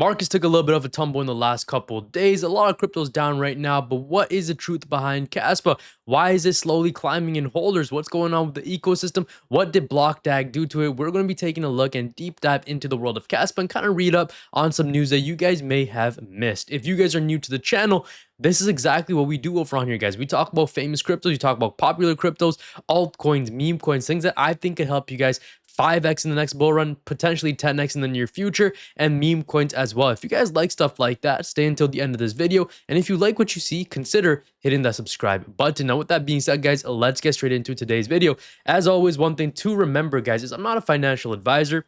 Markets took a little bit of a tumble in the last couple of days. A lot of crypto's down right now, but what is the truth behind Kaspa? Why is it slowly climbing in holders? What's going on with the ecosystem? What did BlockDAG do to it? We're going to be taking a look and deep dive into the world of Kaspa and kind of read up on some news that you guys may have missed. If you guys are new to the channel, this is exactly what we do over on here, guys. We talk about famous cryptos, we talk about popular cryptos, altcoins, meme coins, things that I think could help you guys 5x in the next bull run, potentially 10x in the near future, and meme coins as well. If you guys like stuff like that, stay until the end of this video. And if you like what you see, consider hitting that subscribe button. Now, with that being said, guys, let's get straight into today's video. As always, one thing to remember, guys, is I'm not a financial advisor.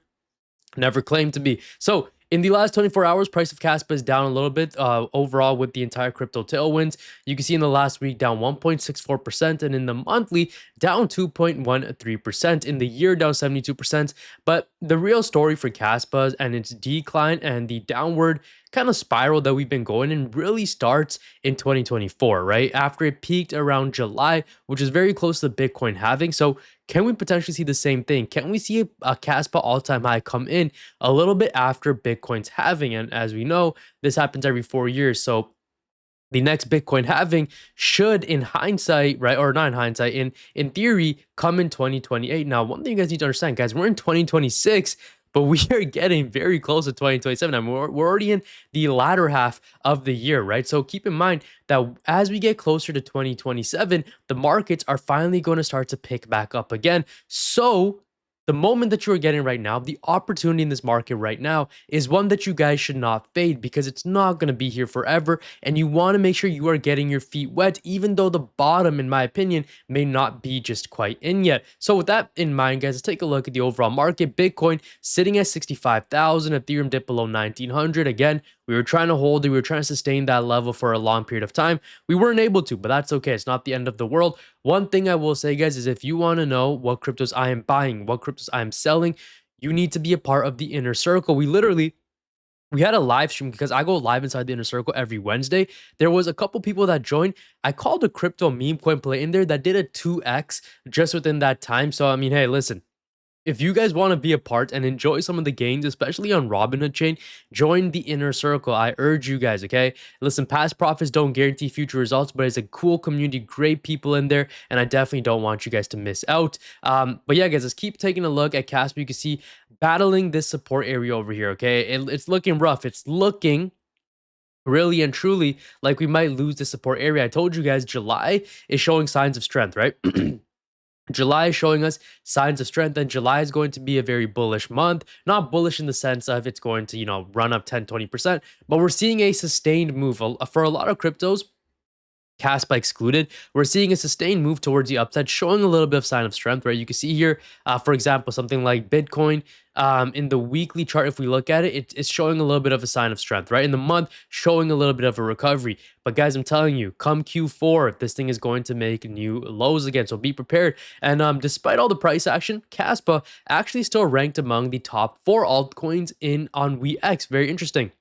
Never claimed to be. So in the last 24 hours, price of Kaspa is down a little bit overall with the entire crypto tailwinds. You can see in the last week down 1.64%, and in the monthly down 2.13%, in the year down 72%. But the real story for Kaspa and its decline and the downward kind of spiral that we've been going in really starts in 2024, right? After it peaked around July, which is very close to Bitcoin halving. So can we potentially see the same thing? Can we see a Kaspa all-time high come in a little bit after Bitcoin's halving? And as we know, this happens every 4 years. So the next Bitcoin halving should, in hindsight, right, or not in hindsight, in theory, come in 2028. Now, one thing you guys need to understand, guys, we're in 2026, but we are getting very close to 2027. I mean, we're already in the latter half of the year, right? So keep in mind that as we get closer to 2027, the markets are finally going to start to pick back up again. So the moment that you are getting right now, the opportunity in this market right now is one that you guys should not fade, because it's not going to be here forever. And you want to make sure you are getting your feet wet, even though the bottom, in my opinion, may not be just quite in yet. So with that in mind, guys, let's take a look at the overall market. Bitcoin sitting at 65,000, Ethereum dipped below 1,900. Again, we were trying to hold it. We were trying to sustain that level for a long period of time. We weren't able to, but that's okay. It's not the end of the world. One thing I will say, guys, is if you want to know what cryptos I am buying, what cryptos I am selling, you need to be a part of the inner circle. We had a live stream because I go live inside the inner circle every Wednesday. There was a couple people that joined. I called a crypto meme coin play in there that did a 2x just within that time. So, I mean, hey, listen. If you guys want to be a part and enjoy some of the gains, especially on Robinhood chain, join the inner circle. I urge you guys, okay? Listen, past profits don't guarantee future results, but it's a cool community, great people in there, and I definitely don't want you guys to miss out. But yeah, guys, let's keep taking a look at Kaspa. You can see battling this support area over here, okay? It's looking rough. It's looking really and truly like we might lose the support area. I told you guys July is showing signs of strength, right? July is showing us signs of strength, and July is going to be a very bullish month. Not bullish in the sense of it's going to, run up 10-20%, but we're seeing a sustained move. For a lot of cryptos, Kaspa excluded, we're seeing a sustained move towards the upside, showing a little bit of sign of strength, right? You can see here, for example, something like Bitcoin, in the weekly chart, if we look at it, it's showing a little bit of a sign of strength, right? In the month, showing a little bit of a recovery. But guys, I'm telling you, come Q4, this thing is going to make new lows again, so be prepared. And despite all the price action, Kaspa actually still ranked among the top 4 altcoins on WeX. Very interesting.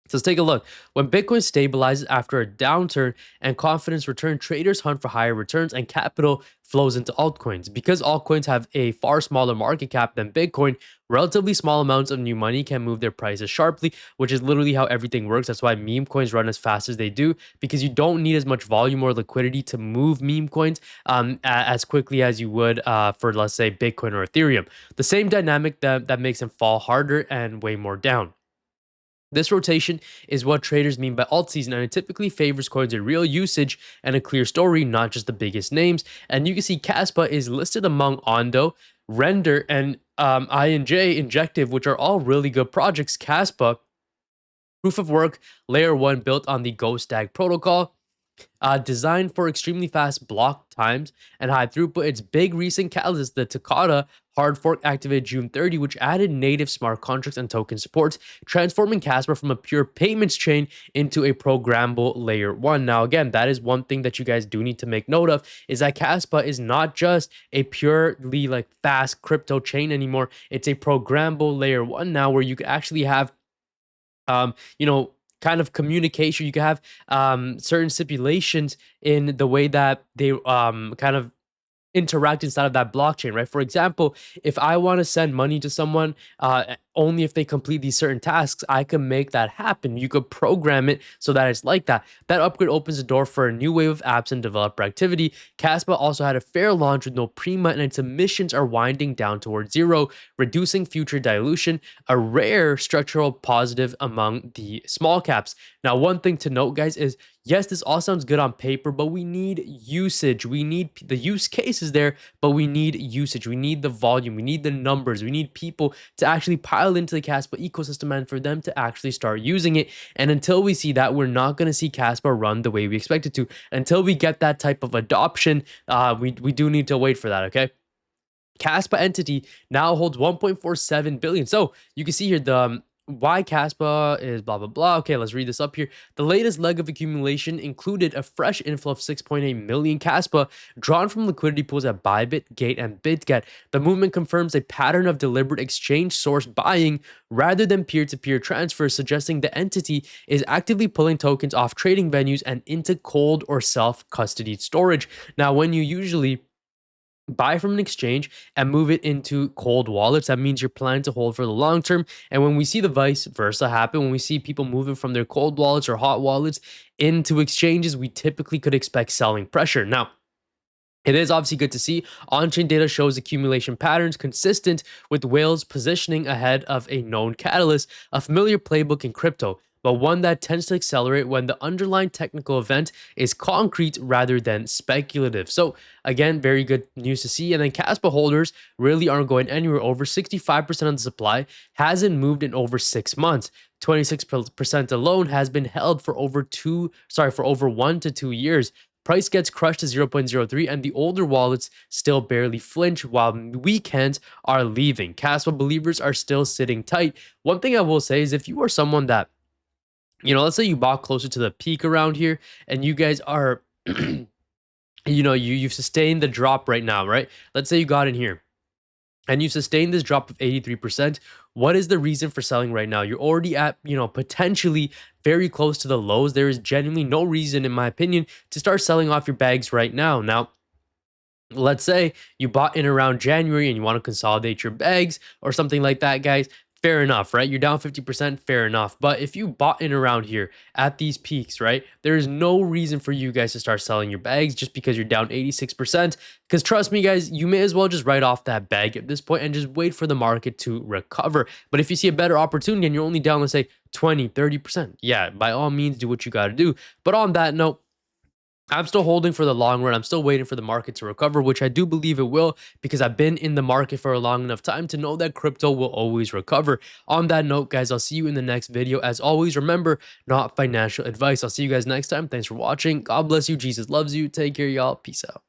So let's take a look. When Bitcoin stabilizes after a downturn and confidence returns, traders hunt for higher returns and capital flows into altcoins. Because altcoins have a far smaller market cap than Bitcoin, relatively small amounts of new money can move their prices sharply, which is literally how everything works. That's why meme coins run as fast as they do, because you don't need as much volume or liquidity to move meme coins as quickly as you would for, let's say, Bitcoin or Ethereum. The same dynamic that makes them fall harder and way more down. This rotation is what traders mean by alt season, and it typically favors coins with real usage and a clear story, not just the biggest names. And you can see Kaspa is listed among Ondo, Render, and INJ, Injective, which are all really good projects. Kaspa, proof of work, layer 1 built on the Ghostecom protocol. Designed for extremely fast block times and high throughput. Its big recent catalyst, the Takata hard fork, activated June 30, which added native smart contracts and token supports, transforming Kaspa from a pure payments chain into a programmable layer 1. Now, again, that is one thing that you guys do need to make note of, is that Kaspa is not just a purely fast crypto chain anymore. It's a programmable layer 1 now, where you can actually have kind of communication. You can have certain stipulations in the way that they kind of interact inside of that blockchain, right? For example, if I want to send money to someone only if they complete these certain tasks, I can make that happen. You could program it so that it's like that. That upgrade opens the door for a new wave of apps and developer activity. Kaspa also had a fair launch with no pre-mint, and its emissions are winding down towards zero, reducing future dilution, a rare structural positive among the small caps. Now, one thing to note, guys, is yes, this all sounds good on paper, but we need usage. We need the use cases there, but we need usage. We need the volume. We need the numbers. We need people to actually pile into the Kaspa ecosystem and for them to actually start using it. And until we see that, we're not going to see Kaspa run the way we expect it to. Until we get that type of adoption, we do need to wait for that, okay? Kaspa entity now holds 1.47 billion. So you can see here the why Kaspa is blah blah blah. Okay, let's read this up here. The latest leg of accumulation included a fresh inflow of 6.8 million Kaspa drawn from liquidity pools at Bybit, Gate, and BitGet. The movement confirms a pattern of deliberate exchange source buying rather than peer-to-peer transfers, suggesting the entity is actively pulling tokens off trading venues and into cold or self-custodied storage. Now, when you usually buy from an exchange and move it into cold wallets, that means you're planning to hold for the long term. And when we see the vice versa happen, when we see people moving from their cold wallets or hot wallets into exchanges, we typically could expect selling pressure. Now, it is obviously good to see. On-chain data shows accumulation patterns consistent with whales positioning ahead of a known catalyst, a familiar playbook in crypto, but one that tends to accelerate when the underlying technical event is concrete rather than speculative. So again, very good news to see. And then Kaspa holders really aren't going anywhere. Over 65% of the supply hasn't moved in over 6 months. 26% alone has been held for over 1 to 2 years. Price gets crushed to 0.03, and the older wallets still barely flinch while weekends are leaving. Kaspa believers are still sitting tight. One thing I will say is if you are someone that, let's say you bought closer to the peak around here and you guys are, you've sustained the drop right now, right? Let's say you got in here and you sustained this drop of 83%, what is the reason for selling right now? You're already at, potentially very close to the lows. There is genuinely no reason, in my opinion, to start selling off your bags right now. Now, let's say you bought in around January and you want to consolidate your bags or something like that, guys. Fair enough, right? You're down 50%, fair enough. But if you bought in around here at these peaks, right, there is no reason for you guys to start selling your bags just because you're down 86%. Because trust me, guys, you may as well just write off that bag at this point and just wait for the market to recover. But if you see a better opportunity and you're only down, let's say 20, 30%, yeah, by all means, do what you got to do. But on that note, I'm still holding for the long run. I'm still waiting for the market to recover, which I do believe it will because I've been in the market for a long enough time to know that crypto will always recover. On that note, guys, I'll see you in the next video. As always, remember, not financial advice. I'll see you guys next time. Thanks for watching. God bless you. Jesus loves you. Take care, y'all. Peace out.